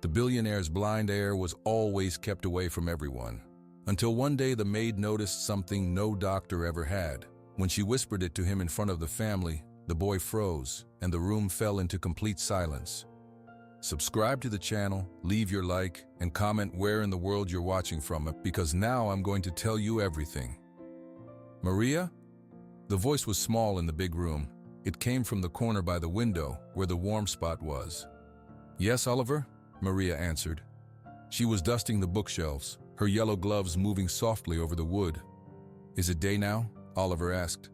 The billionaire's blind heir was always kept away from everyone. Until one day the maid noticed something no doctor ever had. When she whispered it to him in front of the family, the boy froze, and the room fell into complete silence. Subscribe to the channel, leave your like, and comment where in the world you're watching from, because now I'm going to tell you everything. Maria? The voice was small in the big room. It came from the corner by the window, where the warm spot was. Yes, Oliver? Maria answered. She was dusting the bookshelves, her yellow gloves moving softly over the wood. Is it day now? Oliver asked.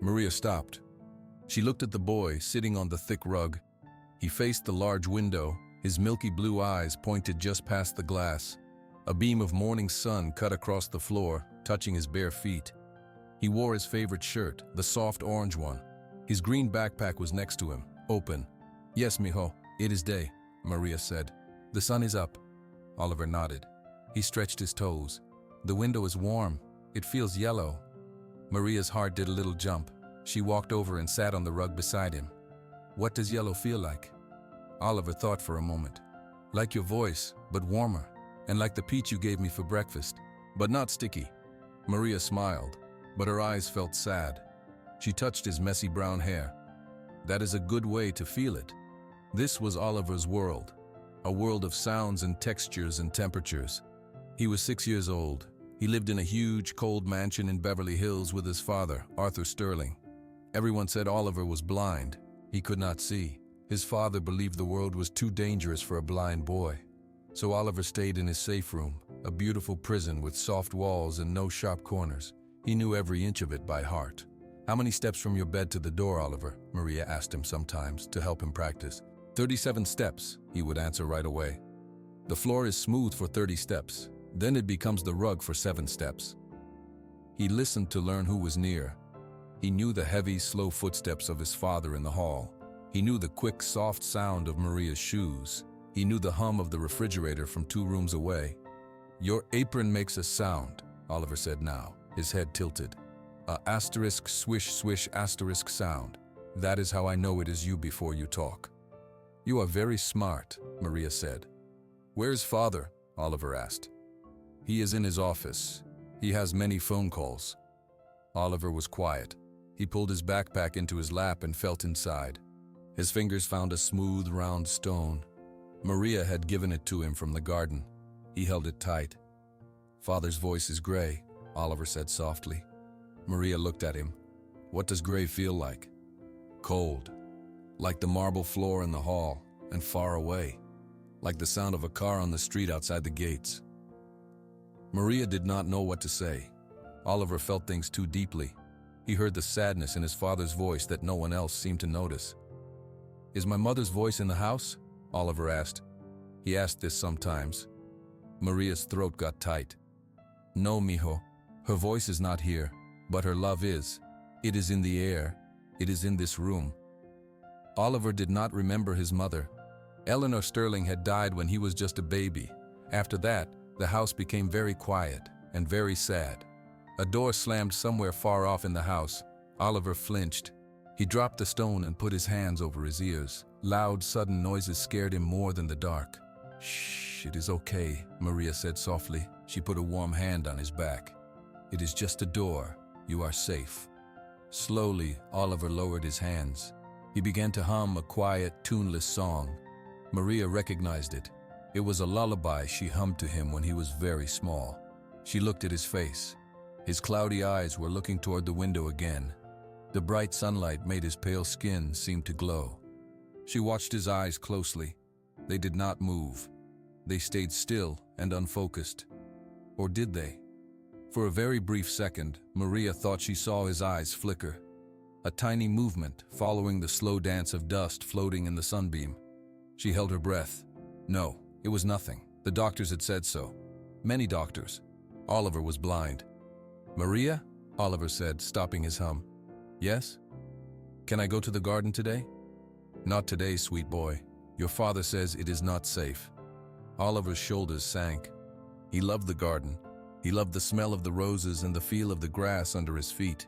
Maria stopped. She looked at the boy sitting on the thick rug. He faced the large window, his milky blue eyes pointed just past the glass. A beam of morning sun cut across the floor, touching his bare feet. He wore his favorite shirt, the soft orange one. His green backpack was next to him, open. Yes, mijo, it is day, Maria said. The sun is up. Oliver nodded. He stretched his toes. The window is warm. It feels yellow. Maria's heart did a little jump. She walked over and sat on the rug beside him. What does yellow feel like? Oliver thought for a moment. Like your voice, but warmer, and like the peach you gave me for breakfast, but not sticky. Maria smiled, but her eyes felt sad. She touched his messy brown hair. That is a good way to feel it. This was Oliver's world, a world of sounds and textures and temperatures. He was 6 years old. He lived in a huge, cold mansion in Beverly Hills with his father, Arthur Sterling. Everyone said Oliver was blind. He could not see. His father believed the world was too dangerous for a blind boy. So Oliver stayed in his safe room, a beautiful prison with soft walls and no sharp corners. He knew every inch of it by heart. How many steps from your bed to the door, Oliver? Maria asked him sometimes to help him practice. 37 steps, he would answer right away. The floor is smooth for 30 steps. Then it becomes the rug for 7 steps. He listened to learn who was near. He knew the heavy, slow footsteps of his father in the hall. He knew the quick, soft sound of Maria's shoes. He knew the hum of the refrigerator from 2 rooms away. Your apron makes a sound, Oliver said now, his head tilted. A asterisk, swish, swish, asterisk sound. That is how I know it is you before you talk. You are very smart, Maria said. Where's father? Oliver asked. He is in his office. He has many phone calls. Oliver was quiet. He pulled his backpack into his lap and felt inside. His fingers found a smooth, round stone. Maria had given it to him from the garden. He held it tight. Father's voice is gray, Oliver said softly. Maria looked at him. What does gray feel like? Cold. Like the marble floor in the hall, and far away. Like the sound of a car on the street outside the gates. Maria did not know what to say. Oliver felt things too deeply. He heard the sadness in his father's voice that no one else seemed to notice. Is my mother's voice in the house? Oliver asked. He asked this sometimes. Maria's throat got tight. No, mijo. Her voice is not here, but her love is. It is in the air. It is in this room. Oliver did not remember his mother. Eleanor Sterling had died when he was just a baby. After that, the house became very quiet and very sad. A door slammed somewhere far off in the house. Oliver flinched. He dropped the stone and put his hands over his ears. Loud, sudden noises scared him more than the dark. Shh, it is okay, Maria said softly. She put a warm hand on his back. It is just a door. You are safe. Slowly, Oliver lowered his hands. He began to hum a quiet, tuneless song. Maria recognized it. It was a lullaby she hummed to him when he was very small. She looked at his face. His cloudy eyes were looking toward the window again. The bright sunlight made his pale skin seem to glow. She watched his eyes closely. They did not move. They stayed still and unfocused. Or did they? For a very brief second, Maria thought she saw his eyes flicker. A tiny movement following the slow dance of dust floating in the sunbeam. She held her breath. No, it was nothing. The doctors had said so. Many doctors. Oliver was blind. Maria? Oliver said, stopping his hum. Yes? Can I go to the garden today? Not today, sweet boy. Your father says it is not safe. Oliver's shoulders sank. He loved the garden. He loved the smell of the roses and the feel of the grass under his feet.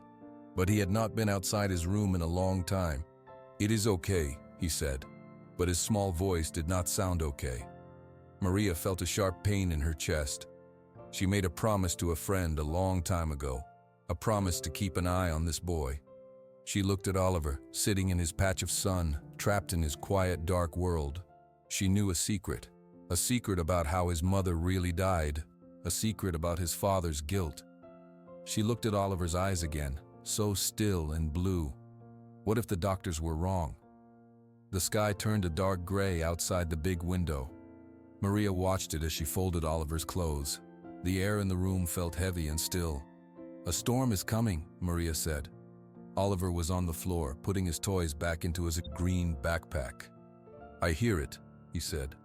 But he had not been outside his room in a long time. It is okay, he said. But his small voice did not sound okay. Maria felt a sharp pain in her chest. She made a promise to a friend a long time ago, a promise to keep an eye on this boy. She looked at Oliver, sitting in his patch of sun, trapped in his quiet, dark world. She knew a secret about how his mother really died, a secret about his father's guilt. She looked at Oliver's eyes again, so still and blue. What if the doctors were wrong? The sky turned a dark gray outside the big window. Maria watched it as she folded Oliver's clothes. The air in the room felt heavy and still. "A storm is coming," Maria said. Oliver was on the floor, putting his toys back into his green backpack. "I hear it," he said.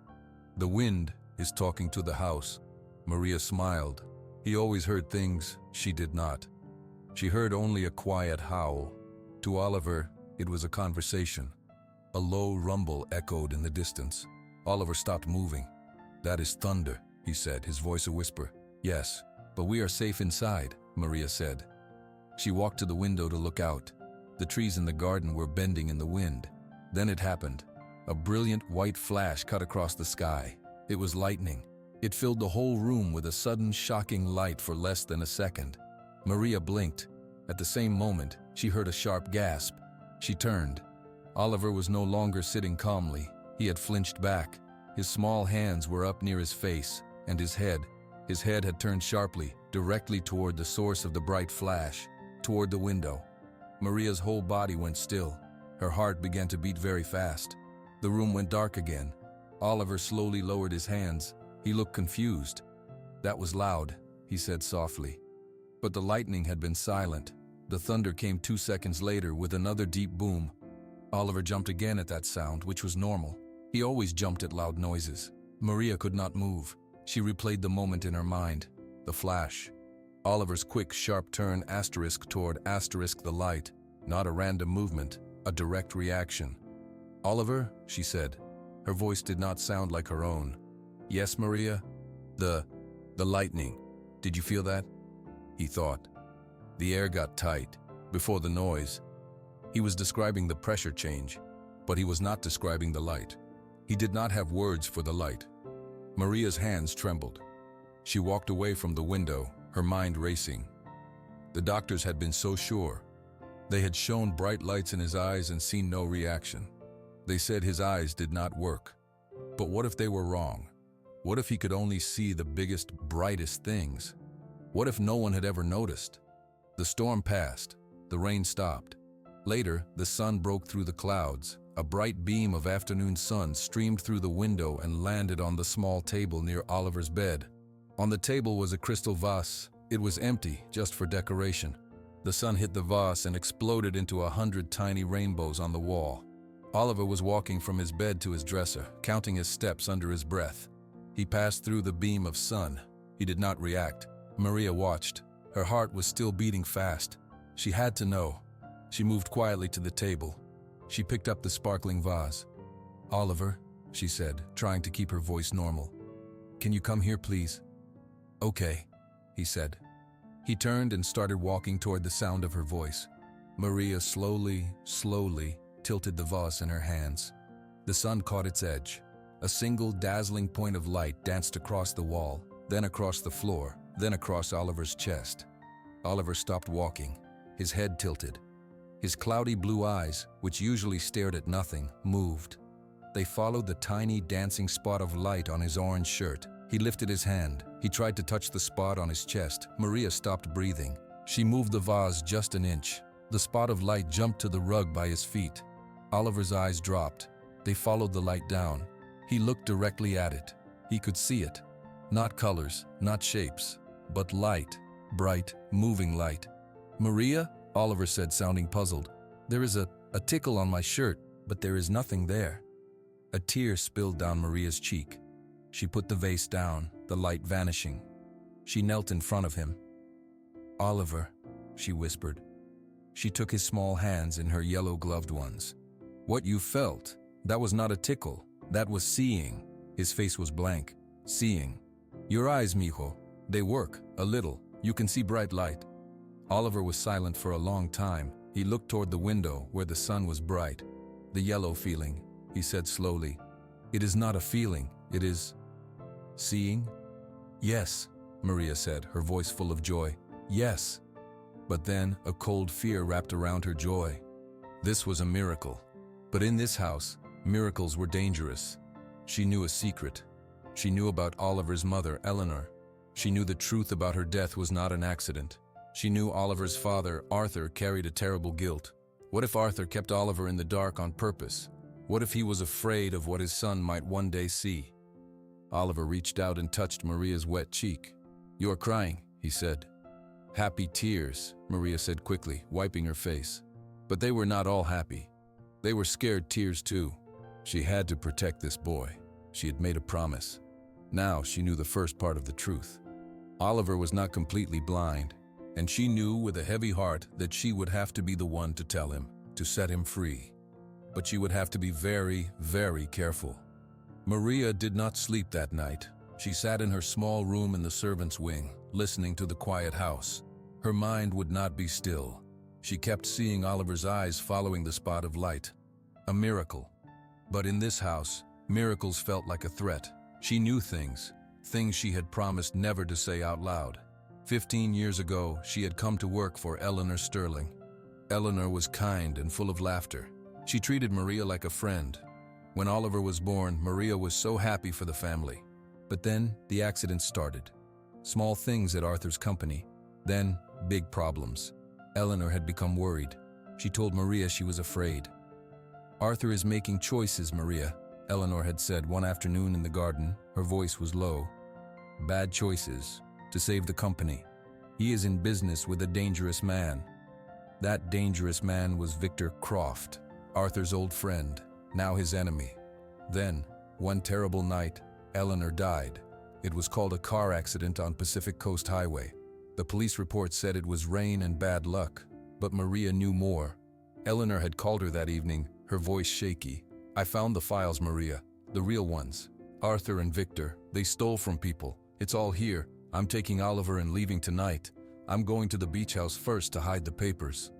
"The wind is talking to the house." Maria smiled. He always heard things she did not. She heard only a quiet howl. To Oliver, it was a conversation. A low rumble echoed in the distance. Oliver stopped moving. "That is thunder," he said, his voice a whisper. "Yes, but we are safe inside," Maria said. She walked to the window to look out. The trees in the garden were bending in the wind. Then it happened. A brilliant white flash cut across the sky. It was lightning. It filled the whole room with a sudden, shocking light for less than a second. Maria blinked. At the same moment, she heard a sharp gasp. She turned. Oliver was no longer sitting calmly. He had flinched back. His small hands were up near his face, and his head had turned sharply, directly toward the source of the bright flash, toward the window. Maria's whole body went still. Her heart began to beat very fast. The room went dark again. Oliver slowly lowered his hands. He looked confused. "That was loud," he said softly. But the lightning had been silent. The thunder came 2 seconds later with another deep boom. Oliver jumped again at that sound, which was normal. He always jumped at loud noises. Maria could not move. She replayed the moment in her mind. The flash. Oliver's quick, sharp turn toward the light. Not a random movement, a direct reaction. "Oliver," she said. Her voice did not sound like her own. "Yes, Maria?" The lightning. Did you feel that?" He thought. The air got tight. Before the noise. He was describing the pressure change, but he was not describing the light. He did not have words for the light. Maria's hands trembled. She walked away from the window, her mind racing. The doctors had been so sure. They had shown bright lights in his eyes and seen no reaction. They said his eyes did not work. But what if they were wrong? What if he could only see the biggest, brightest things? What if no one had ever noticed? The storm passed. The rain stopped. Later, the sun broke through the clouds. A bright beam of afternoon sun streamed through the window and landed on the small table near Oliver's bed. On the table was a crystal vase. It was empty, just for decoration. The sun hit the vase and exploded into 100 tiny rainbows on the wall. Oliver was walking from his bed to his dresser, counting his steps under his breath. He passed through the beam of sun. He did not react. Maria watched. Her heart was still beating fast. She had to know. She moved quietly to the table. She picked up the sparkling vase. "Oliver," she said, trying to keep her voice normal. "Can you come here, please?" "Okay," he said. He turned and started walking toward the sound of her voice. Maria slowly tilted the vase in her hands. The sun caught its edge. A single dazzling point of light danced across the wall, then across the floor, then across Oliver's chest. Oliver stopped walking, his head tilted. His cloudy blue eyes, which usually stared at nothing, moved. They followed the tiny dancing spot of light on his orange shirt. He lifted his hand. He tried to touch the spot on his chest. Maria stopped breathing. She moved the vase just an inch. The spot of light jumped to the rug by his feet. Oliver's eyes dropped. They followed the light down. He looked directly at it. He could see it. Not colors, not shapes, but light. Bright, moving light. "Maria?" Oliver said, sounding puzzled. "There is a tickle on my shirt, but there is nothing there." A tear spilled down Maria's cheek. She put the vase down, the light vanishing. She knelt in front of him. "Oliver," she whispered. She took his small hands in her yellow-gloved ones. "What you felt, that was not a tickle. That was seeing." His face was blank. "Seeing. Your eyes, mijo. They work, a little. You can see bright light." Oliver was silent for a long time. He looked toward the window where the sun was bright. "The yellow feeling," he said slowly. "It is not a feeling, it is..." Seeing? Yes, Maria said, her voice full of joy. Yes. But then a cold fear wrapped around her joy. This was a miracle. But in this house, miracles were dangerous. She knew a secret. She knew about Oliver's mother, Eleanor. She knew the truth about her death was not an accident. She knew Oliver's father, Arthur, carried a terrible guilt. What if Arthur kept Oliver in the dark on purpose? What if he was afraid of what his son might one day see? Oliver reached out and touched Maria's wet cheek. "You're crying," he said. "Happy tears," Maria said quickly, wiping her face. But they were not all happy. They were scared tears too. She had to protect this boy. She had made a promise. Now she knew the first part of the truth. Oliver was not completely blind, and she knew with a heavy heart that she would have to be the one to tell him, to set him free. But she would have to be very, very careful. Maria did not sleep that night. She sat in her small room in the servants' wing, listening to the quiet house. Her mind would not be still. She kept seeing Oliver's eyes following the spot of light. A miracle. But in this house, miracles felt like a threat. She knew things she had promised never to say out loud. 15 years ago, she had come to work for Eleanor Sterling. Eleanor was kind and full of laughter. She treated Maria like a friend. When Oliver was born, Maria was so happy for the family. But then, the accident started. Small things at Arthur's company. Then, big problems. Eleanor had become worried. She told Maria she was afraid. "Arthur is making choices, Maria," Eleanor had said one afternoon in the garden. Her voice was low. "Bad choices, to save the company. He is in business with a dangerous man." That dangerous man was Victor Croft, Arthur's old friend, now his enemy. Then, one terrible night, Eleanor died. It was called a car accident on Pacific Coast Highway. The police report said it was rain and bad luck, but Maria knew more. Eleanor had called her that evening, her voice shaky. "I found the files, Maria, the real ones. Arthur and Victor, they stole from people. It's all here. I'm taking Oliver and leaving tonight. I'm going to the beach house first to hide the papers."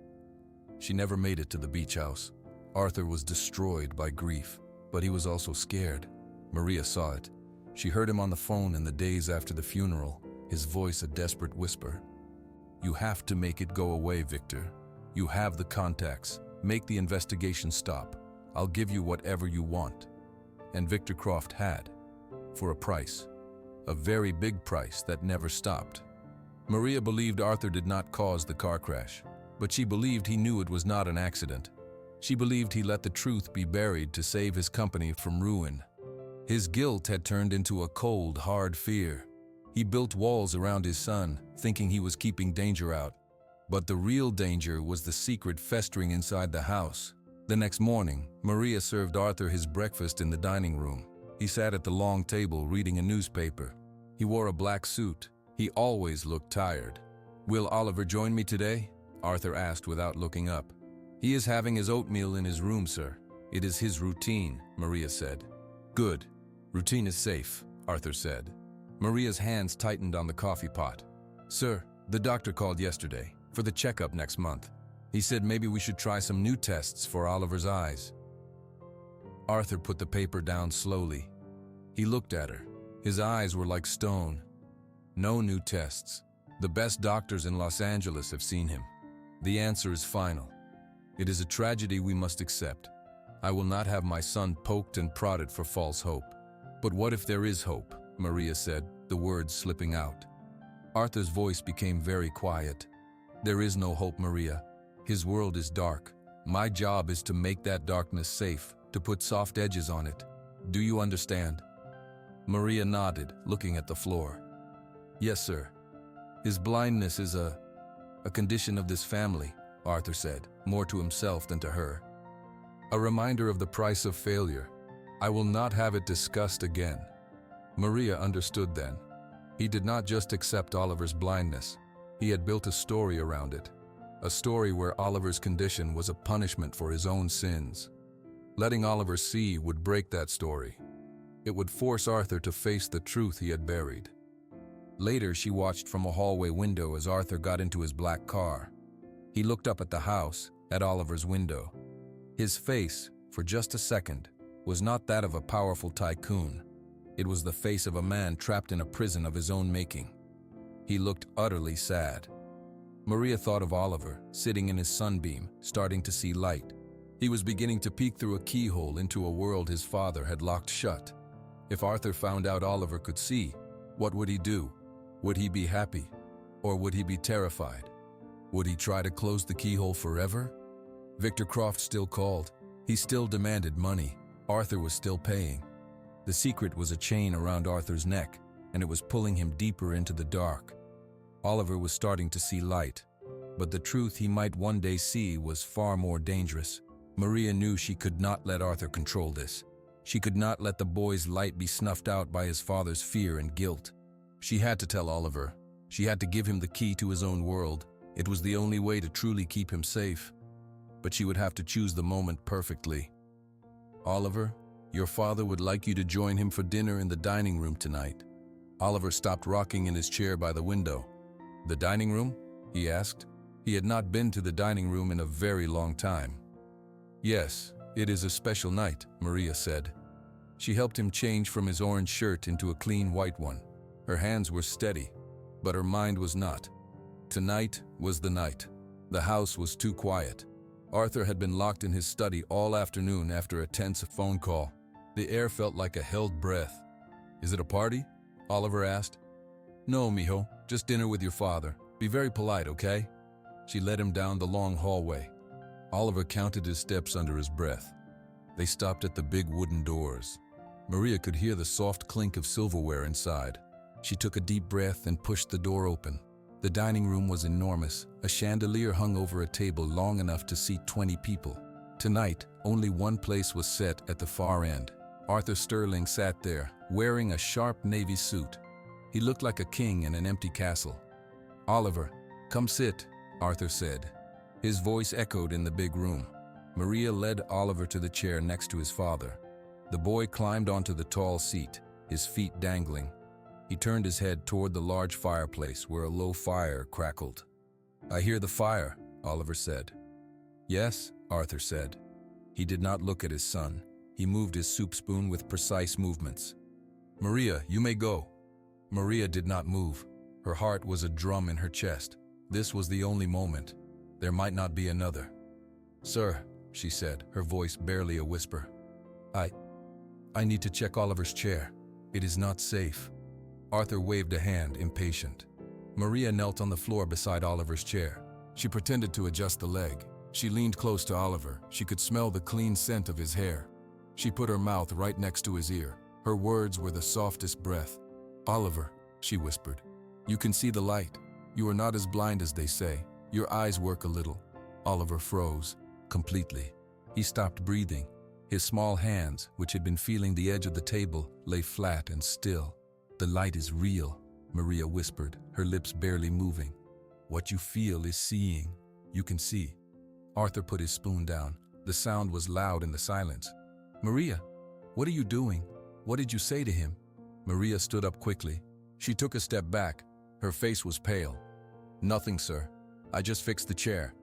She never made it to the beach house. Arthur was destroyed by grief, but he was also scared. Maria saw it. She heard him on the phone in the days after the funeral, his voice a desperate whisper. "You have to make it go away, Victor. You have the contacts. Make the investigation stop. I'll give you whatever you want." And Victor Croft had, for a price. A very big price that never stopped. Maria believed Arthur did not cause the car crash, but she believed he knew it was not an accident. She believed he let the truth be buried to save his company from ruin. His guilt had turned into a cold, hard fear. He built walls around his son, thinking he was keeping danger out. But the real danger was the secret festering inside the house. The next morning, Maria served Arthur his breakfast in the dining room. He sat at the long table reading a newspaper. He wore a black suit. He always looked tired. "Will Oliver join me today?" Arthur asked without looking up. "He is having his oatmeal in his room, sir. It is his routine," Maria said. "Good. Routine is safe," Arthur said. Maria's hands tightened on the coffee pot. "Sir, the doctor called yesterday for the checkup next month. He said maybe we should try some new tests for Oliver's eyes." Arthur put the paper down slowly. He looked at her. His eyes were like stone. "No new tests. The best doctors in Los Angeles have seen him. The answer is final. It is a tragedy we must accept. I will not have my son poked and prodded for false hope." "But what if there is hope?" Maria said, the words slipping out. Arthur's voice became very quiet. "There is no hope, Maria. His world is dark. My job is to make that darkness safe, to put soft edges on it. Do you understand?" Maria nodded, looking at the floor. "Yes, sir. His blindness is a condition of this family," Arthur said, more to himself than to her. "A reminder of the price of failure. I will not have it discussed again." Maria understood then. He did not just accept Oliver's blindness. He had built a story around it. A story where Oliver's condition was a punishment for his own sins. Letting Oliver see would break that story. It would force Arthur to face the truth he had buried. Later, she watched from a hallway window as Arthur got into his black car. He looked up at the house, at Oliver's window. His face, for just a second, was not that of a powerful tycoon. It was the face of a man trapped in a prison of his own making. He looked utterly sad. Maria thought of Oliver, sitting in his sunbeam, starting to see light. He was beginning to peek through a keyhole into a world his father had locked shut. If Arthur found out Oliver could see, what would he do? Would he be happy? Or would he be terrified? Would he try to close the keyhole forever? Victor Croft still called. He still demanded money. Arthur was still paying. The secret was a chain around Arthur's neck, and it was pulling him deeper into the dark. Oliver was starting to see light, but the truth he might one day see was far more dangerous. Maria knew she could not let Arthur control this. She could not let the boy's light be snuffed out by his father's fear and guilt. She had to tell Oliver. She had to give him the key to his own world. It was the only way to truly keep him safe. But she would have to choose the moment perfectly. "Oliver, your father would like you to join him for dinner in the dining room tonight." Oliver stopped rocking in his chair by the window. "The dining room?" he asked. He had not been to the dining room in a very long time. "Yes, it is a special night," Maria said. She helped him change from his orange shirt into a clean white one. Her hands were steady, but her mind was not. Tonight was the night. The house was too quiet. Arthur had been locked in his study all afternoon after a tense phone call. The air felt like a held breath. "Is it a party?" Oliver asked. "No, mijo, just dinner with your father. Be very polite, okay?" She led him down the long hallway. Oliver counted his steps under his breath. They stopped at the big wooden doors. Maria could hear the soft clink of silverware inside. She took a deep breath and pushed the door open. The dining room was enormous. A chandelier hung over a table long enough to seat 20 people. Tonight, only one place was set at the far end. Arthur Sterling sat there, wearing a sharp navy suit. He looked like a king in an empty castle. "Oliver, come sit," Arthur said. His voice echoed in the big room. Maria led Oliver to the chair next to his father. The boy climbed onto the tall seat, his feet dangling. He turned his head toward the large fireplace where a low fire crackled. "I hear the fire," Oliver said. "Yes," Arthur said. He did not look at his son. He moved his soup spoon with precise movements. "Maria, you may go." Maria did not move. Her heart was a drum in her chest. This was the only moment. There might not be another. "Sir," she said, her voice barely a whisper. I need to check Oliver's chair. It is not safe." Arthur waved a hand, impatient. Maria knelt on the floor beside Oliver's chair. She pretended to adjust the leg. She leaned close to Oliver. She could smell the clean scent of his hair. She put her mouth right next to his ear. Her words were the softest breath. "Oliver," she whispered, "you can see the light. You are not as blind as they say. Your eyes work a little." Oliver froze, completely. He stopped breathing. His small hands, which had been feeling the edge of the table, lay flat and still. "The light is real," Maria whispered, her lips barely moving. "What you feel is seeing. You can see." Arthur put his spoon down. The sound was loud in the silence. "Maria, what are you doing? What did you say to him?" Maria stood up quickly. She took a step back. Her face was pale. "Nothing, sir. I just fixed the chair."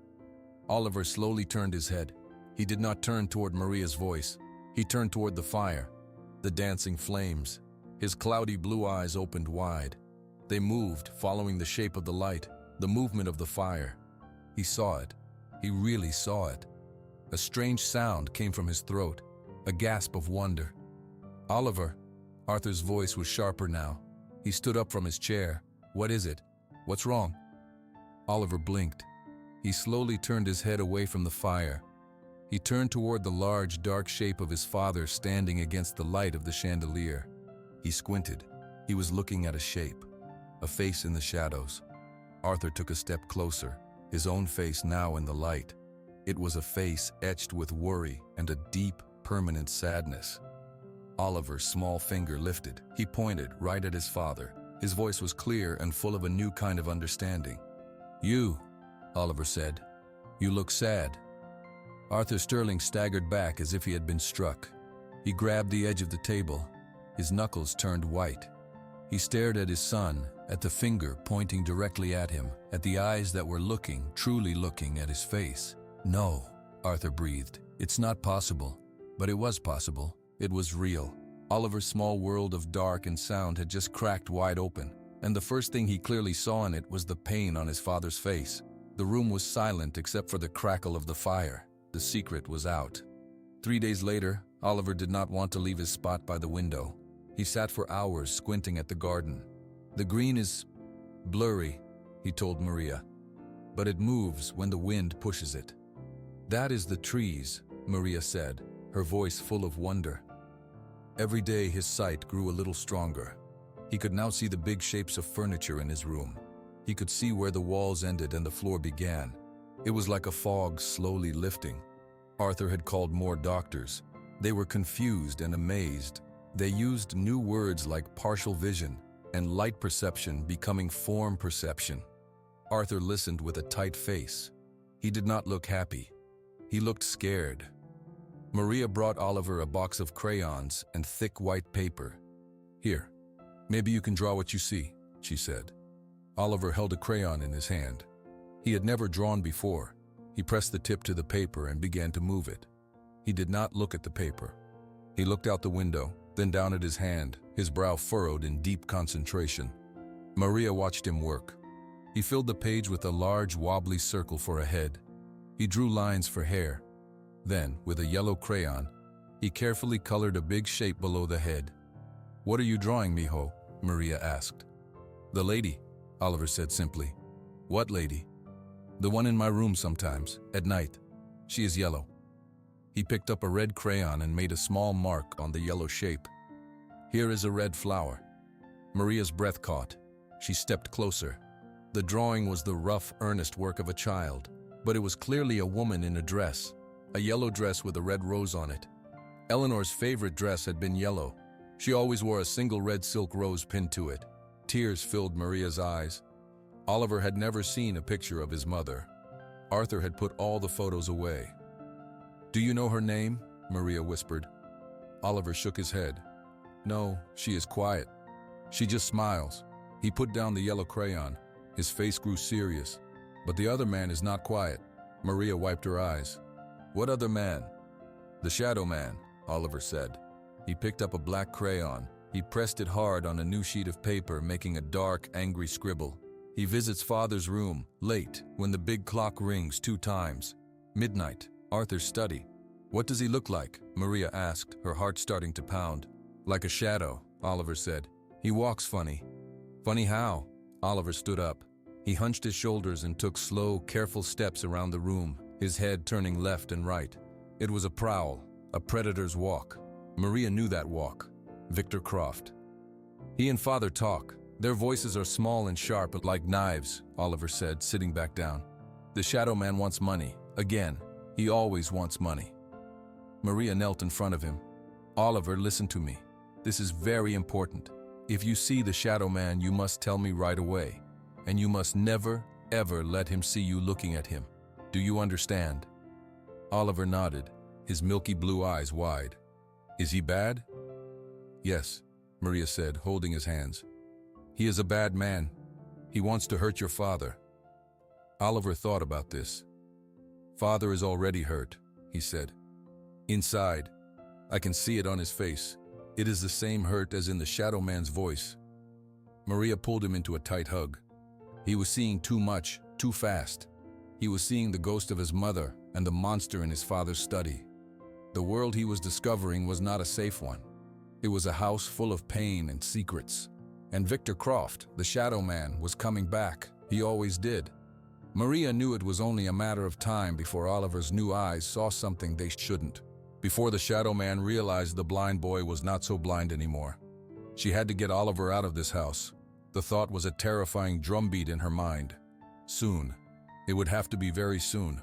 Oliver slowly turned his head. He did not turn toward Maria's voice. He turned toward the fire, the dancing flames. His cloudy blue eyes opened wide. They moved, following the shape of the light, the movement of the fire. He saw it. He really saw it. A strange sound came from his throat, a gasp of wonder. "Oliver," Arthur's voice was sharper now. He stood up from his chair. "What is it? What's wrong?" Oliver blinked. He slowly turned his head away from the fire. He turned toward the large, dark shape of his father standing against the light of the chandelier. He squinted. He was looking at a shape, a face in the shadows. Arthur took a step closer, his own face now in the light. It was a face etched with worry and a deep, permanent sadness. Oliver's small finger lifted. He pointed right at his father. His voice was clear and full of a new kind of understanding. "You," Oliver said. "You look sad." Arthur Sterling staggered back as if he had been struck. He grabbed the edge of the table. His knuckles turned white. He stared at his son, at the finger pointing directly at him, at the eyes that were looking, truly looking at his face. "No," Arthur breathed. "It's not possible." But it was possible. It was real. Oliver's small world of dark and sound had just cracked wide open, and the first thing he clearly saw in it was the pain on his father's face. The room was silent except for the crackle of the fire. The secret was out. 3 days later, Oliver did not want to leave his spot by the window. He sat for hours squinting at the garden. "The green is blurry," he told Maria, "but it moves when the wind pushes it." "That is the trees," Maria said, her voice full of wonder. Every day his sight grew a little stronger. He could now see the big shapes of furniture in his room. He could see where the walls ended and the floor began. It was like a fog slowly lifting. Arthur had called more doctors. They were confused and amazed. They used new words like partial vision and light perception becoming form perception. Arthur listened with a tight face. He did not look happy. He looked scared. Maria brought Oliver a box of crayons and thick white paper. "Here, maybe you can draw what you see," she said. Oliver held a crayon in his hand. He had never drawn before. He pressed the tip to the paper and began to move it. He did not look at the paper. He looked out the window, then down at his hand, his brow furrowed in deep concentration. Maria watched him work. He filled the page with a large, wobbly circle for a head. He drew lines for hair. Then, with a yellow crayon, he carefully colored a big shape below the head. "What are you drawing, mijo?" Maria asked. "The lady," Oliver said simply. "What lady?" "The one in my room sometimes, at night. She is yellow." He picked up a red crayon and made a small mark on the yellow shape. "Here is a red flower." Maria's breath caught. She stepped closer. The drawing was the rough, earnest work of a child, but it was clearly a woman in a dress, a yellow dress with a red rose on it. Eleanor's favorite dress had been yellow. She always wore a single red silk rose pinned to it. Tears filled Maria's eyes. Oliver had never seen a picture of his mother. Arthur had put all the photos away. "Do you know her name?" Maria whispered. Oliver shook his head. "No, she is quiet. She just smiles." He put down the yellow crayon. His face grew serious. "But the other man is not quiet." Maria wiped her eyes. "What other man?" "The shadow man," Oliver said. He picked up a black crayon. He pressed it hard on a new sheet of paper, making a dark, angry scribble. "He visits father's room, late, when the big clock rings 2 times. Midnight, Arthur's study." "What does he look like?" Maria asked, her heart starting to pound. "Like a shadow," Oliver said. "He walks funny." "Funny how?" Oliver stood up. He hunched his shoulders and took slow, careful steps around the room, his head turning left and right. It was a prowl, a predator's walk. Maria knew that walk. Victor Croft. "He and father talk. Their voices are small and sharp, like knives," Oliver said, sitting back down. "The shadow man wants money. Again. He always wants money." Maria knelt in front of him. "Oliver, listen to me. This is very important. If you see the shadow man, you must tell me right away. And you must never, ever let him see you looking at him. Do you understand?" Oliver nodded, his milky blue eyes wide. "Is he bad?" "Yes," Maria said, holding his hands. "He is a bad man. He wants to hurt your father." Oliver thought about this. "Father is already hurt," he said. "Inside. I can see it on his face. It is the same hurt as in the shadow man's voice." Maria pulled him into a tight hug. He was seeing too much, too fast. He was seeing the ghost of his mother and the monster in his father's study. The world he was discovering was not a safe one. It was a house full of pain and secrets. And Victor Croft, the shadow man, was coming back. He always did. Maria knew it was only a matter of time before Oliver's new eyes saw something they shouldn't. Before the shadow man realized the blind boy was not so blind anymore. She had to get Oliver out of this house. The thought was a terrifying drumbeat in her mind. Soon. It would have to be very soon.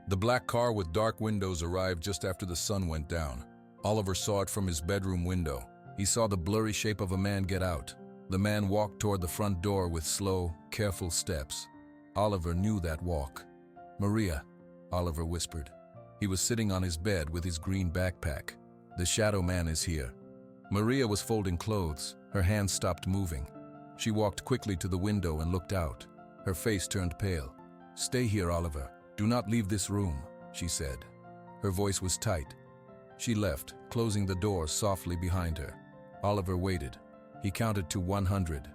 The black car with dark windows arrived just after the sun went down. Oliver saw it from his bedroom window. He saw the blurry shape of a man get out. The man walked toward the front door with slow, careful steps. Oliver knew that walk. "Maria," Oliver whispered. He was sitting on his bed with his green backpack. "The shadow man is here." Maria was folding clothes. Her hands stopped moving. She walked quickly to the window and looked out. Her face turned pale. "Stay here, Oliver. Do not leave this room," she said. Her voice was tight. She left, closing the door softly behind her. Oliver waited. He counted to 100.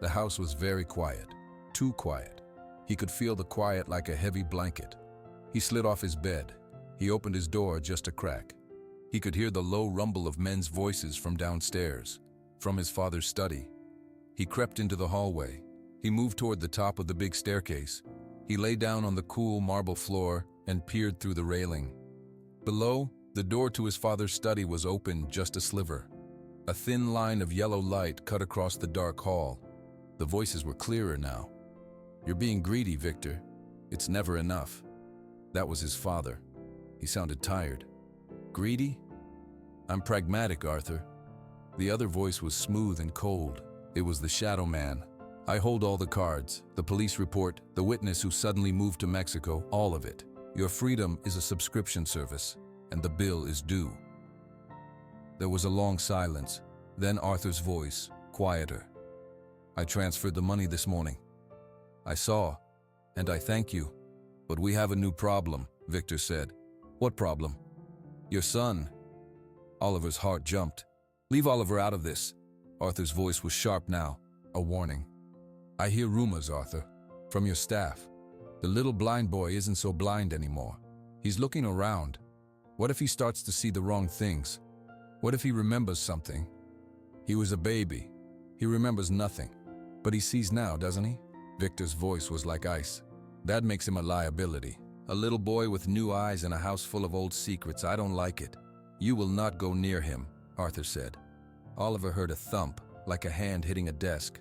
The house was very quiet. Too quiet. He could feel the quiet like a heavy blanket. He slid off his bed. He opened his door just a crack. He could hear the low rumble of men's voices from downstairs, from his father's study. He crept into the hallway. He moved toward the top of the big staircase. He lay down on the cool marble floor and peered through the railing. Below, the door to his father's study was open just a sliver. A thin line of yellow light cut across the dark hall. The voices were clearer now. "You're being greedy, Victor. It's never enough." That was his father. He sounded tired. "Greedy? I'm pragmatic, Arthur." The other voice was smooth and cold. It was the Shadow Man. "I hold all the cards, the police report, the witness who suddenly moved to Mexico, all of it. Your freedom is a subscription service, and the bill is due." There was a long silence. Then Arthur's voice, quieter. "I transferred the money this morning. I saw, and I thank you. But we have a new problem," Victor said. "What problem?" "Your son." Oliver's heart jumped. "Leave Oliver out of this." Arthur's voice was sharp now, a warning. "I hear rumors, Arthur, from your staff. The little blind boy isn't so blind anymore. He's looking around. What if he starts to see the wrong things? What if he remembers something? He was a baby. He remembers nothing. But he sees now, doesn't he?" Victor's voice was like ice. "That makes him a liability. A little boy with new eyes in a house full of old secrets. I don't like it." "You will not go near him," Arthur said. Oliver heard a thump, like a hand hitting a desk.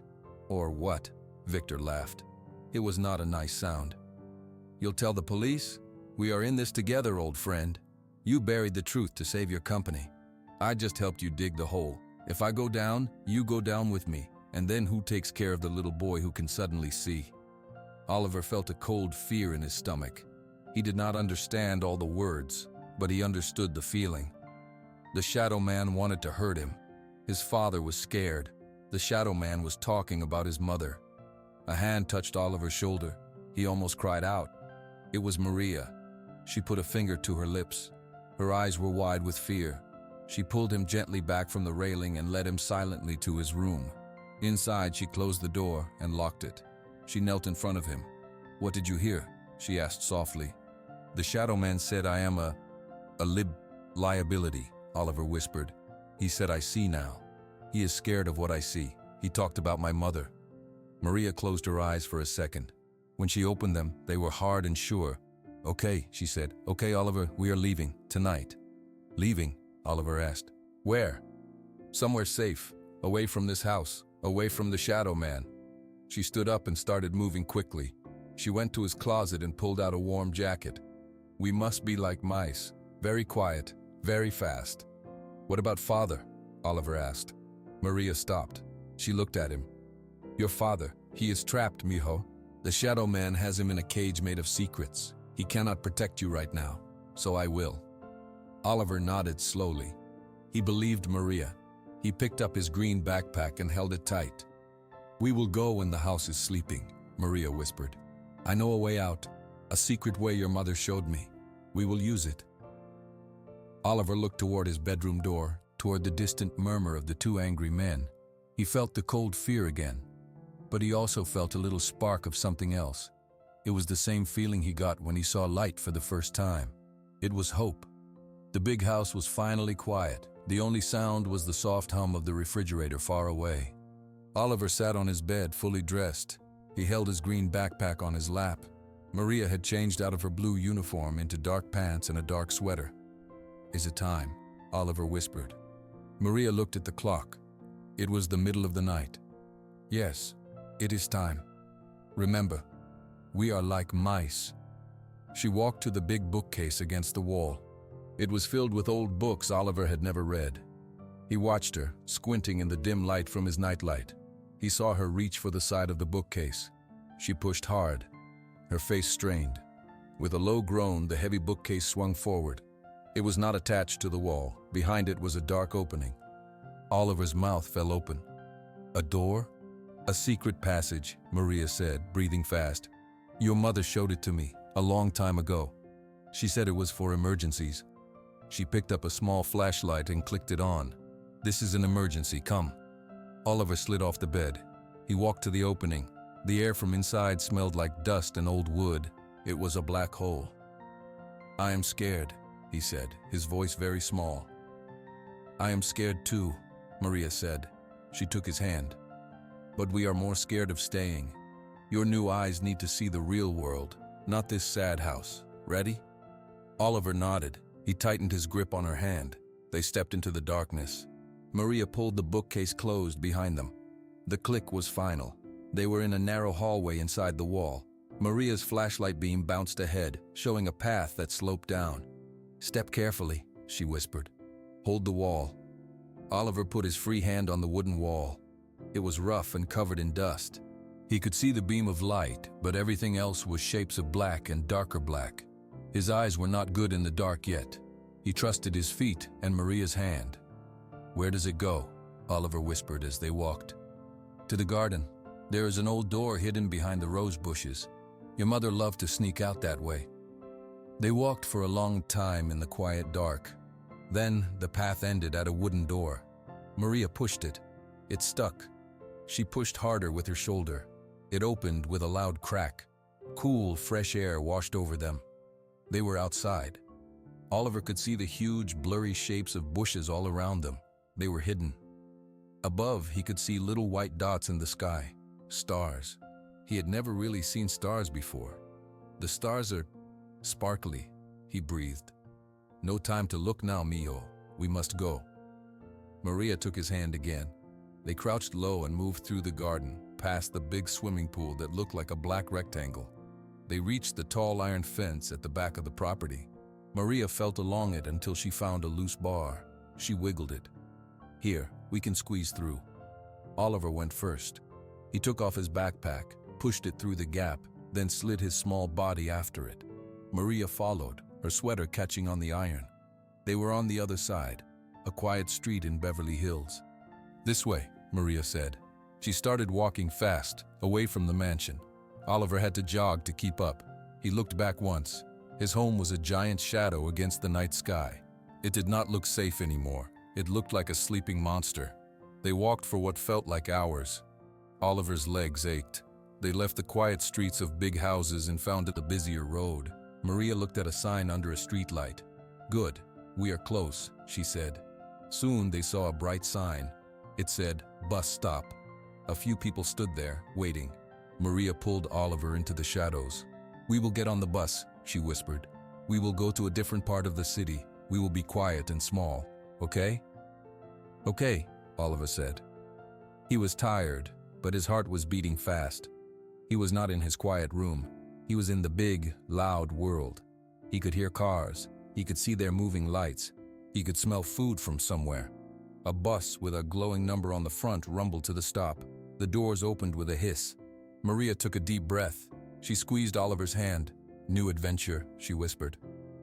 "Or what?" Victor laughed. It was not a nice sound. "You'll tell the police? We are in this together, old friend. You buried the truth to save your company. I just helped you dig the hole. If I go down, you go down with me. And then who takes care of the little boy who can suddenly see?" Oliver felt a cold fear in his stomach. He did not understand all the words, but he understood the feeling. The Shadow Man wanted to hurt him. His father was scared. The Shadow Man was talking about his mother. A hand touched Oliver's shoulder. He almost cried out. It was Maria. She put a finger to her lips. Her eyes were wide with fear. She pulled him gently back from the railing and led him silently to his room. Inside, she closed the door and locked it. She knelt in front of him. "What did you hear?" she asked softly. "The Shadow Man said I am a liability," Oliver whispered. "He said I see now. He is scared of what I see. He talked about my mother." Maria closed her eyes for a second. When she opened them, they were hard and sure. "Okay," she said. "Okay, Oliver, we are leaving, tonight." "Leaving?" Oliver asked. "Where?" "Somewhere safe, away from this house, away from the Shadow Man." She stood up and started moving quickly. She went to his closet and pulled out a warm jacket. "We must be like mice, very quiet, very fast." "What about father?" Oliver asked. Maria stopped. She looked at him. "Your father, he is trapped, mijo. The Shadow Man has him in a cage made of secrets. He cannot protect you right now, so I will." Oliver nodded slowly. He believed Maria. He picked up his green backpack and held it tight. "We will go when the house is sleeping," Maria whispered. "I know a way out, a secret way your mother showed me. We will use it." Oliver looked toward his bedroom door, toward the distant murmur of the two angry men. He felt the cold fear again, but he also felt a little spark of something else. It was the same feeling he got when he saw light for the first time. It was hope. The big house was finally quiet. The only sound was the soft hum of the refrigerator far away. Oliver sat on his bed, fully dressed. He held his green backpack on his lap. Maria had changed out of her blue uniform into dark pants and a dark sweater. "Is it time?" Oliver whispered. Maria looked at the clock. It was the middle of the night. "Yes, it is time. Remember, we are like mice." She walked to the big bookcase against the wall. It was filled with old books Oliver had never read. He watched her, squinting in the dim light from his nightlight. He saw her reach for the side of the bookcase. She pushed hard. Her face strained. With a low groan, the heavy bookcase swung forward. It was not attached to the wall. Behind it was a dark opening. Oliver's mouth fell open. "A door? A secret passage," Maria said, breathing fast. "Your mother showed it to me, a long time ago. She said it was for emergencies." She picked up a small flashlight and clicked it on. "This is an emergency, come." Oliver slid off the bed. He walked to the opening. The air from inside smelled like dust and old wood. It was a black hole. "I am scared," he said, his voice very small. "I am scared too," Maria said. She took his hand. "But we are more scared of staying. Your new eyes need to see the real world, not this sad house. Ready?" Oliver nodded. He tightened his grip on her hand. They stepped into the darkness. Maria pulled the bookcase closed behind them. The click was final. They were in a narrow hallway inside the wall. Maria's flashlight beam bounced ahead, showing a path that sloped down. "Step carefully," she whispered. "Hold the wall." Oliver put his free hand on the wooden wall. It was rough and covered in dust. He could see the beam of light, but everything else was shapes of black and darker black. His eyes were not good in the dark yet. He trusted his feet and Maria's hand. "Where does it go?" Oliver whispered as they walked. "To the garden. There is an old door hidden behind the rose bushes. Your mother loved to sneak out that way." They walked for a long time in the quiet dark. Then the path ended at a wooden door. Maria pushed it. It stuck. She pushed harder with her shoulder. It opened with a loud crack. Cool, fresh air washed over them. They were outside. Oliver could see the huge, blurry shapes of bushes all around them. They were hidden. Above, he could see little white dots in the sky. Stars. He had never really seen stars before. "The stars are sparkly," he breathed. "No time to look now, Mio. We must go." Maria took his hand again. They crouched low and moved through the garden, past the big swimming pool that looked like a black rectangle. They reached the tall iron fence at the back of the property. Maria felt along it until she found a loose bar. She wiggled it. "Here, we can squeeze through." Oliver went first. He took off his backpack, pushed it through the gap, then slid his small body after it. Maria followed, her sweater catching on the iron. They were on the other side, a quiet street in Beverly Hills. "This way," Maria said. She started walking fast, away from the mansion. Oliver had to jog to keep up. He looked back once. His home was a giant shadow against the night sky. It did not look safe anymore. It looked like a sleeping monster. They walked for what felt like hours. Oliver's legs ached. They left the quiet streets of big houses and found a busier road. Maria looked at a sign under a streetlight. "Good, we are close," she said. Soon they saw a bright sign. It said, "Bus stop." A few people stood there, waiting. Maria pulled Oliver into the shadows. "We will get on the bus," she whispered. "We will go to a different part of the city. We will be quiet and small, okay?" "Okay," Oliver said. He was tired, but his heart was beating fast. He was not in his quiet room. He was in the big, loud world. He could hear cars. He could see their moving lights. He could smell food from somewhere. A bus with a glowing number on the front rumbled to the stop. The doors opened with a hiss. Maria took a deep breath. She squeezed Oliver's hand. "New adventure," she whispered.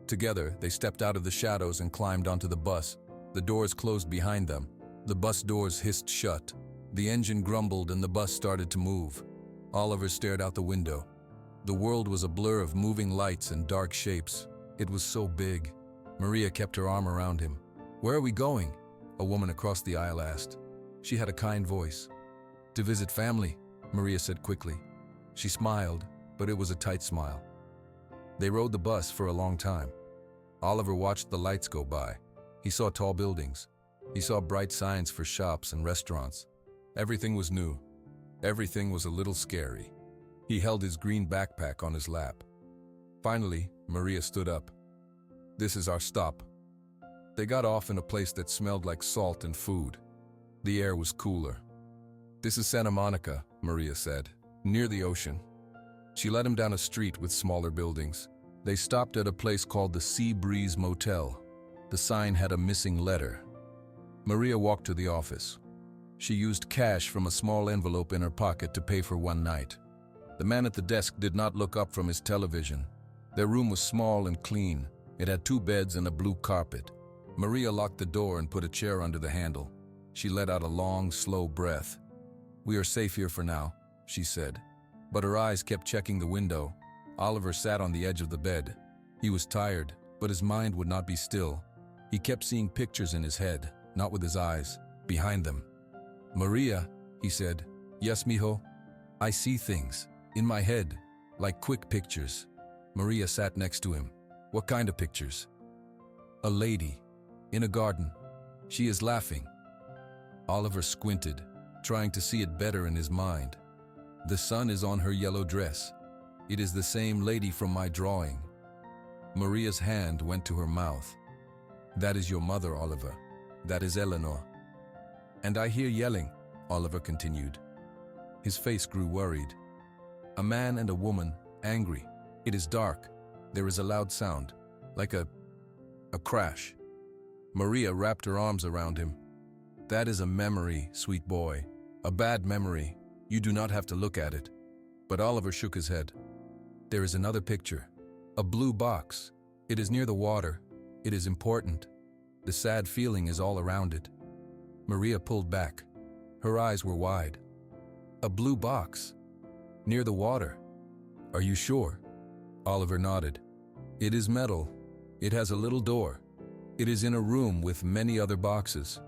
Together, they stepped out of the shadows and climbed onto the bus. The doors closed behind them. The bus doors hissed shut. The engine grumbled and the bus started to move. Oliver stared out the window. The world was a blur of moving lights and dark shapes. It was so big. Maria kept her arm around him. "Where are we going?" a woman across the aisle asked. She had a kind voice. "To visit family," Maria said quickly. She smiled, but it was a tight smile. They rode the bus for a long time. Oliver watched the lights go by. He saw tall buildings. He saw bright signs for shops and restaurants. Everything was new. Everything was a little scary. He held his green backpack on his lap. Finally, Maria stood up. "This is our stop." They got off in a place that smelled like salt and food. The air was cooler. "This is Santa Monica," Maria said, "near the ocean." She led him down a street with smaller buildings. They stopped at a place called the Sea Breeze Motel. The sign had a missing letter. Maria walked to the office. She used cash from a small envelope in her pocket to pay for one night. The man at the desk did not look up from his television. Their room was small and clean. It had 2 beds and a blue carpet. Maria locked the door and put a chair under the handle. She let out a long, slow breath. "We are safe here for now," she said. But her eyes kept checking the window. Oliver sat on the edge of the bed. He was tired, but his mind would not be still. He kept seeing pictures in his head, not with his eyes. behind them. "Maria," he said. "Yes, mijo. I see things. In my head. Like quick pictures." Maria sat next to him. "What kind of pictures?" "A lady. In a garden. She is laughing." Oliver squinted, trying to see it better in his mind. "The sun is on her yellow dress. It is the same lady from my drawing." Maria's hand went to her mouth. "That is your mother, Oliver. That is Eleanor." "And I hear yelling," Oliver continued. His face grew worried. "A man and a woman, angry. It is dark. There is a loud sound, like a crash." Maria wrapped her arms around him. "That is a memory, sweet boy. A bad memory. You do not have to look at it." But Oliver shook his head. "There is another picture. A blue box. It is near the water. It is important. The sad feeling is all around it." Maria pulled back. Her eyes were wide. "A blue box? Near the water? Are you sure?" Oliver nodded. "It is metal. It has a little door. It is in a room with many other boxes."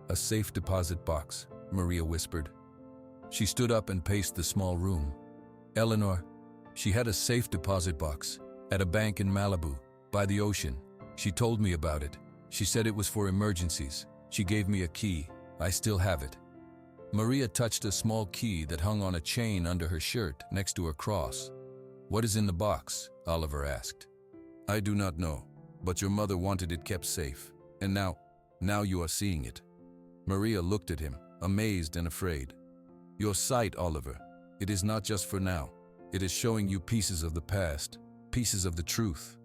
"A safe deposit box," Maria whispered. She stood up and paced the small room. "Eleanor, she had a safe deposit box at a bank in Malibu, by the ocean. She told me about it. She said it was for emergencies. She gave me a key. I still have it." Maria touched a small key that hung on a chain under her shirt next to her cross. "What is in the box?" Oliver asked. "I do not know, but your mother wanted it kept safe, and now you are seeing it." Maria looked at him, amazed and afraid. "Your sight, Oliver. It is not just for now. It is showing you pieces of the past, pieces of the truth."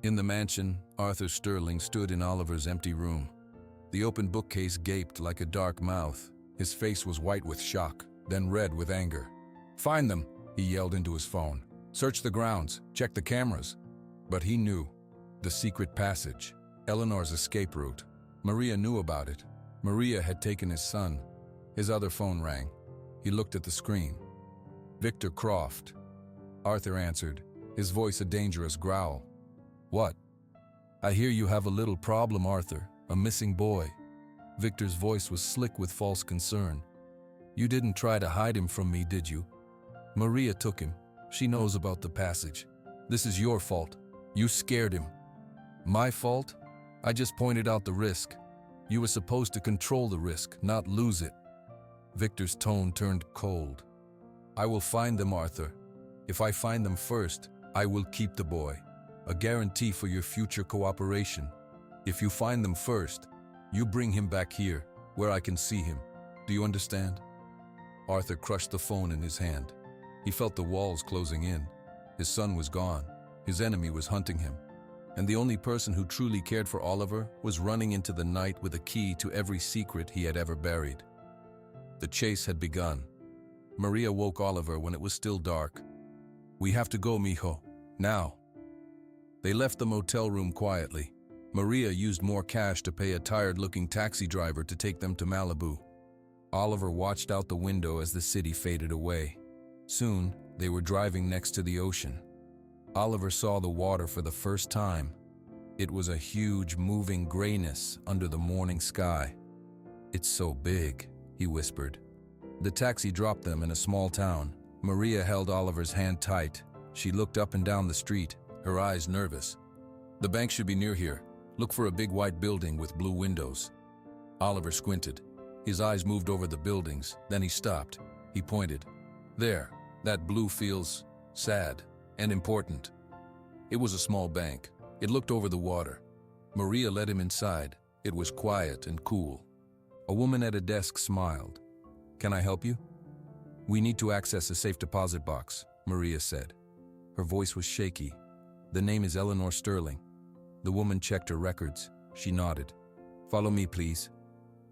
In the mansion, Arthur Sterling stood in Oliver's empty room. The open bookcase gaped like a dark mouth. His face was white with shock, then red with anger. "Find them," he yelled into his phone. "Search the grounds, check the cameras." But he knew. The secret passage, Eleanor's escape route. Maria knew about it. Maria had taken his son. His other phone rang. He looked at the screen. "Victor Croft." Arthur answered, his voice a dangerous growl. "What?" "I hear you have a little problem, Arthur. A missing boy." Victor's voice was slick with false concern. "You didn't try to hide him from me, did you?" "Maria took him. She knows about the passage. This is your fault. You scared him." "My fault? I just pointed out the risk. You were supposed to control the risk, not lose it." Victor's tone turned cold. "I will find them, Arthur. If I find them first, I will keep the boy. A guarantee for your future cooperation. If you find them first, you bring him back here, where I can see him. Do you understand?" Arthur crushed the phone in his hand. He felt the walls closing in. His son was gone. His enemy was hunting him. And the only person who truly cared for Oliver was running into the night with a key to every secret he had ever buried. The chase had begun. Maria woke Oliver when it was still dark. "We have to go, mijo. Now." They left the motel room quietly. Maria used more cash to pay a tired-looking taxi driver to take them to Malibu. Oliver watched out the window as the city faded away. Soon, they were driving next to the ocean. Oliver saw the water for the first time. It was a huge, moving grayness under the morning sky. "It's so big," he whispered. The taxi dropped them in a small town. Maria held Oliver's hand tight. She looked up and down the street, her eyes nervous. "The bank should be near here. Look for a big white building with blue windows." Oliver squinted. His eyes moved over the buildings, then he stopped. He pointed. "There, that blue feels sad and important." It was a small bank. It looked over the water. Maria led him inside. It was quiet and cool. A woman at a desk smiled. "Can I help you?" "We need to access a safe deposit box," Maria said. Her voice was shaky. "The name is Eleanor Sterling." The woman checked her records. She nodded. "Follow me, please."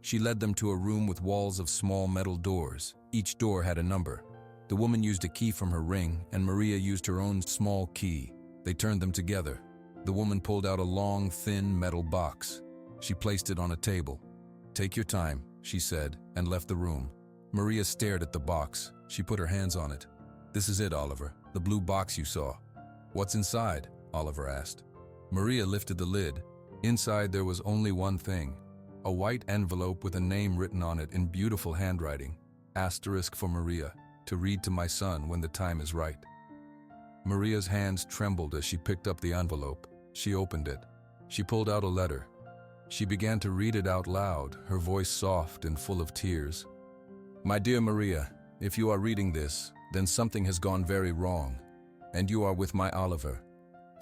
She led them to a room with walls of small metal doors. Each door had a number. The woman used a key from her ring, and Maria used her own small key. They turned them together. The woman pulled out a long, thin metal box. She placed it on a table. "Take your time," she said, and left the room. Maria stared at the box. She put her hands on it. "This is it, Oliver, the blue box you saw." "What's inside?" Oliver asked. Maria lifted the lid. Inside there was only one thing. A white envelope with a name written on it in beautiful handwriting, asterisk for Maria, to read to my son when the time is right. Maria's hands trembled as she picked up the envelope. She opened it. She pulled out a letter. She began to read it out loud, her voice soft and full of tears. My dear Maria, if you are reading this, then something has gone very wrong, and you are with my Oliver.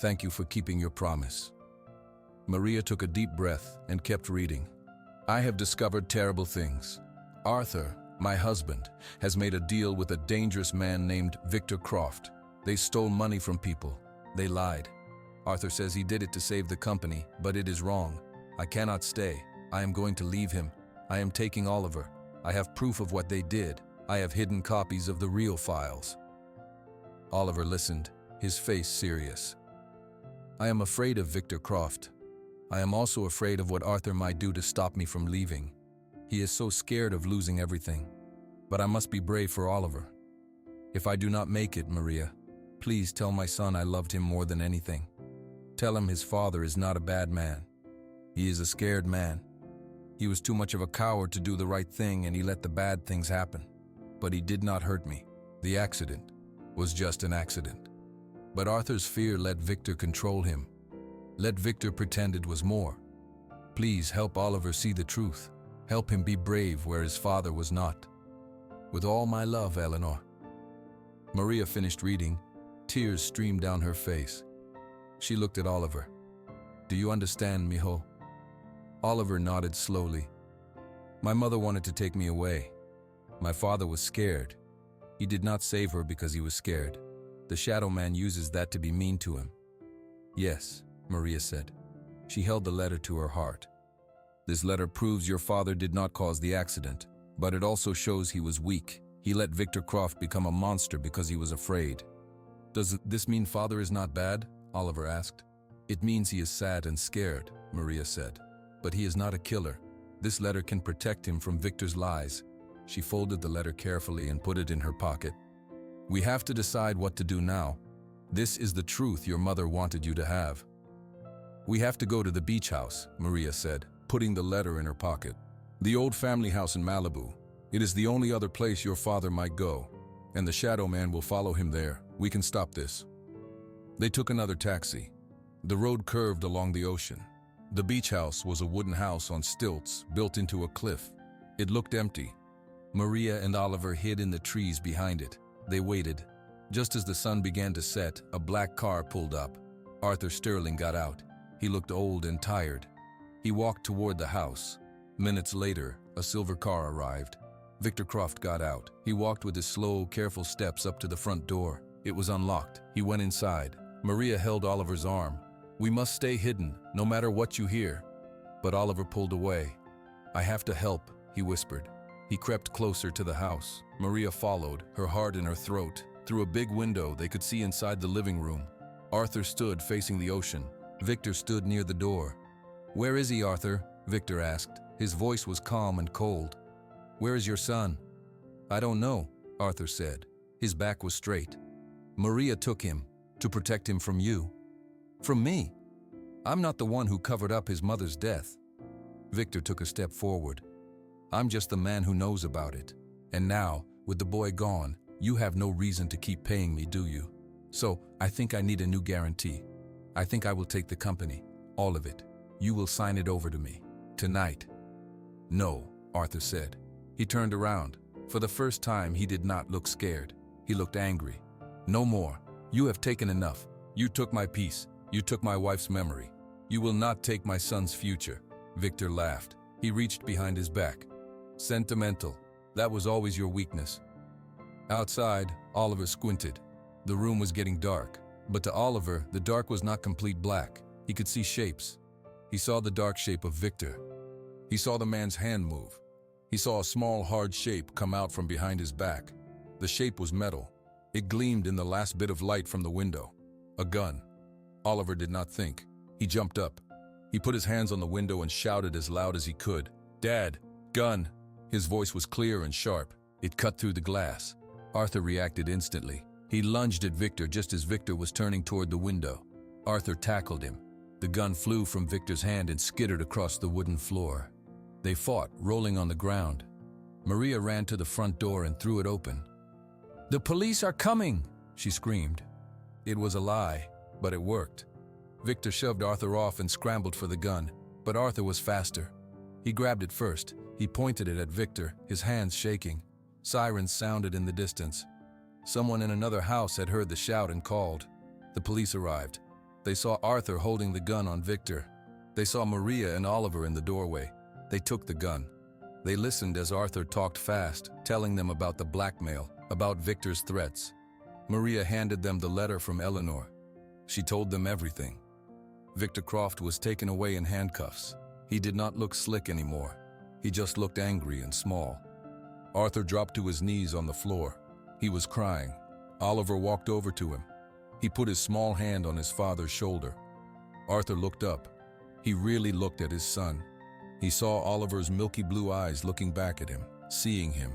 Thank you for keeping your promise. Maria took a deep breath and kept reading. I have discovered terrible things. Arthur, my husband, has made a deal with a dangerous man named Victor Croft. They stole money from people. They lied. Arthur says he did it to save the company, but it is wrong. I cannot stay. I am going to leave him. I am taking Oliver. I have proof of what they did. I have hidden copies of the real files. Oliver listened, his face serious. I am afraid of Victor Croft. I am also afraid of what Arthur might do to stop me from leaving. He is so scared of losing everything. But I must be brave for Oliver. If I do not make it, Maria, please tell my son I loved him more than anything. Tell him his father is not a bad man. He is a scared man. He was too much of a coward to do the right thing, and he let the bad things happen. But he did not hurt me. The accident was just an accident. But Arthur's fear let Victor control him. Let Victor pretend it was more. Please help Oliver see the truth. Help him be brave where his father was not. With all my love, Eleanor. Maria finished reading. Tears streamed down her face. She looked at Oliver. Do you understand, mijo? Oliver nodded slowly. My mother wanted to take me away. My father was scared. He did not save her because he was scared. The shadow man uses that to be mean to him. Yes, Maria said. She held the letter to her heart. This letter proves your father did not cause the accident, but it also shows he was weak. He let Victor Croft become a monster because he was afraid. Does this mean father is not bad? Oliver asked. It means he is sad and scared, Maria said. But he is not a killer. This letter can protect him from Victor's lies. She folded the letter carefully and put it in her pocket. We have to decide what to do now. This is the truth your mother wanted you to have. We have to go to the beach house, Maria said, putting the letter in her pocket. The old family house in Malibu. It is the only other place your father might go, and the shadow man will follow him there. We can stop this. They took another taxi. The road curved along the ocean. The beach house was a wooden house on stilts built into a cliff. It looked empty. Maria and Oliver hid in the trees behind it. They waited. Just as the sun began to set, a black car pulled up. Arthur Sterling got out. He looked old and tired. He walked toward the house. Minutes later, a silver car arrived. Victor Croft got out. He walked with his slow, careful steps up to the front door. It was unlocked. He went inside. Maria held Oliver's arm. We must stay hidden, no matter what you hear. But Oliver pulled away. I have to help, he whispered. He crept closer to the house. Maria followed, her heart in her throat. Through a big window, they could see inside the living room. Arthur stood facing the ocean. Victor stood near the door. Where is he, Arthur? Victor asked. His voice was calm and cold. Where is your son? I don't know, Arthur said. His back was straight. Maria took him to protect him from you. From me? I'm not the one who covered up his mother's death. Victor took a step forward. I'm just the man who knows about it. And now, with the boy gone, you have no reason to keep paying me, do you? So, I think I need a new guarantee. I think I will take the company, all of it. You will sign it over to me, tonight. No, Arthur said. He turned around. For the first time, he did not look scared. He looked angry. No more. You have taken enough. You took my peace. You took my wife's memory. You will not take my son's future. Victor laughed. He reached behind his back. Sentimental. That was always your weakness. Outside, Oliver squinted. The room was getting dark. But to Oliver, the dark was not complete black. He could see shapes. He saw the dark shape of Victor. He saw the man's hand move. He saw a small, hard shape come out from behind his back. The shape was metal. It gleamed in the last bit of light from the window. A gun. Oliver did not think. He jumped up. He put his hands on the window and shouted as loud as he could. Dad, gun! His voice was clear and sharp. It cut through the glass. Arthur reacted instantly. He lunged at Victor just as Victor was turning toward the window. Arthur tackled him. The gun flew from Victor's hand and skittered across the wooden floor. They fought, rolling on the ground. Maria ran to the front door and threw it open. "The police are coming!" she screamed. It was a lie, but it worked. Victor shoved Arthur off and scrambled for the gun, but Arthur was faster. He grabbed it first. He pointed it at Victor, his hands shaking. Sirens sounded in the distance. Someone in another house had heard the shout and called. The police arrived. They saw Arthur holding the gun on Victor. They saw Maria and Oliver in the doorway. They took the gun. They listened as Arthur talked fast, telling them about the blackmail, about Victor's threats. Maria handed them the letter from Eleanor. She told them everything. Victor Croft was taken away in handcuffs. He did not look slick anymore. He just looked angry and small. Arthur dropped to his knees on the floor. He was crying. Oliver walked over to him. He put his small hand on his father's shoulder. Arthur looked up. He really looked at his son. He saw Oliver's milky blue eyes looking back at him, seeing him.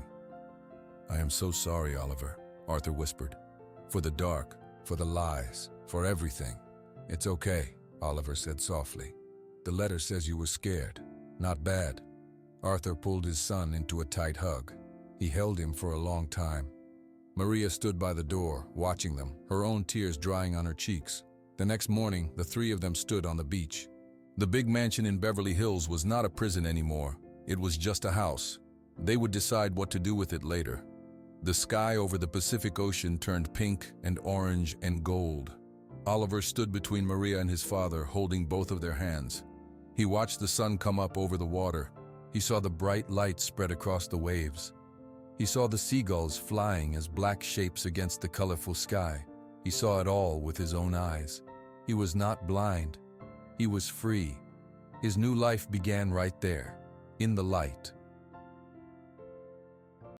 "I am so sorry, Oliver," Arthur whispered. "For the dark, for the lies, for everything." "It's okay," Oliver said softly. "The letter says you were scared. Not bad." Arthur pulled his son into a tight hug. He held him for a long time. Maria stood by the door, watching them, her own tears drying on her cheeks. The next morning, the three of them stood on the beach. The big mansion in Beverly Hills was not a prison anymore. It was just a house. They would decide what to do with it later. The sky over the Pacific Ocean turned pink and orange and gold. Oliver stood between Maria and his father, holding both of their hands. He watched the sun come up over the water. He saw the bright light spread across the waves. He saw the seagulls flying as black shapes against the colorful sky. He saw it all with his own eyes. He was not blind. He was free. His new life began right there, in the light.